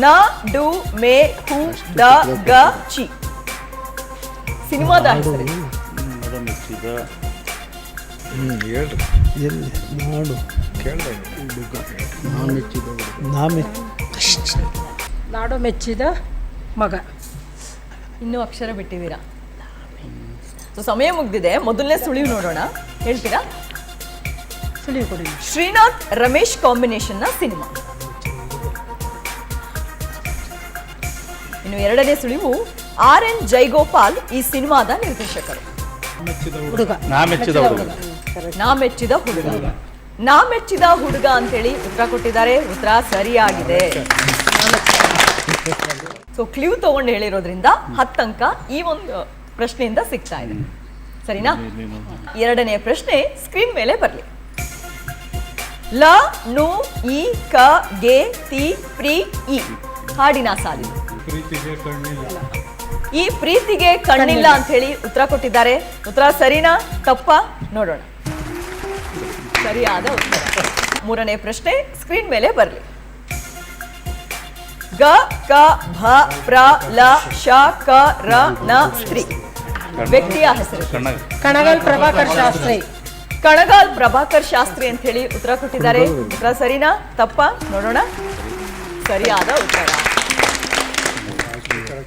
ನ ಡು ಮೇ ಹು ದ ಗ ಚಿ ಸಿನಿಮಾದ ಹೆಸರು. ನಾಡು ಮೆಚ್ಚಿದ ಮಗ. ಇನ್ನೂ ಅಕ್ಷರ ಬಿಟ್ಟಿದ್ದೀರಾ. ಸೊ ಸಮಯ ಮುಗ್ದಿದೆ. ಮೊದಲನೇ ಸುಳಿವು ನೋಡೋಣ, ಹೇಳ್ತೀರಾ? ಸುಳಿವು ಕೊಡಿ. ಶ್ರೀನಾಥ್ ರಮೇಶ್ ಕಾಂಬಿನೇಷನ್ ನ ಸಿನಿಮಾ. ಇನ್ನು ಎರಡನೇ ಸುಳಿವು RN ಜೈಗೋಪಾಲ್ ಈ ಸಿನಿಮಾದ ನಿರ್ದೇಶಕರು. ಹುಡುಗ. ನಾ ಮೆಚ್ಚಿದ ಹುಡುಗ. ನಾ ಮೆಚ್ಚಿದ ಹುಡುಗ ಅಂತೇಳಿ ಉತ್ತರ ಕೊಟ್ಟಿದ್ದಾರೆ. ಉತ್ತರ ಸರಿಯಾಗಿದೆ. ಸೊ ಕ್ಲೂ ತಗೊಂಡು ಹೇಳಿರೋದ್ರಿಂದ 10 ಅಂಕ ಈ ಒಂದು ಪ್ರಶ್ನೆಯಿಂದ ಸಿಗ್ತಾ ಇದೆ. ಸರಿನಾ? ಎರಡನೇ ಪ್ರಶ್ನೆ ಸ್ಕ್ರೀನ್ ಮೇಲೆ ಬರಲಿ. ಲ ನು ಇ ಕ ಗೆ ತಿ ಪ್ರಿ ಇ ಹಾಡಿನ ಸಾಲಿ. ಈ ಪ್ರೀತಿಗೆ ಕಣ್ಣಿಲ್ಲ ಅಂತ ಹೇಳಿ ಉತ್ತರ ಕೊಟ್ಟಿದ್ದಾರೆ. ಉತ್ತರ ಸರಿನಾ ತಪ್ಪಾ ನೋಡೋಣ. ಸರಿಯಾದ ಉತ್ತರ. ಮೂರನೇ ಪ್ರಶ್ನೆ ಸ್ಕ್ರೀನ್ ಮೇಲೆ ಬರಲಿ. ಗ ಕ ಭ ಪ್ರ ಲ ಶ ಕ ರ ನ ಸ್ತ್ರೀ ವ್ಯಕ್ತಿಯ ಹೆಸರು. ಕಣಗಾಲ್ ಪ್ರಭಾಕರ್ ಶಾಸ್ತ್ರಿ. ಕಣಗಾಲ್ ಪ್ರಭಾಕರ್ ಶಾಸ್ತ್ರಿ ಅಂತ ಹೇಳಿ ಉತ್ತರ ಕೊಟ್ಟಿದ್ದಾರೆ. ಉತ್ತರ ಸರಿನಾ ತಪ್ಪಾ ನೋಡೋಣ. ಸರಿಯಾದ ಉತ್ತರ.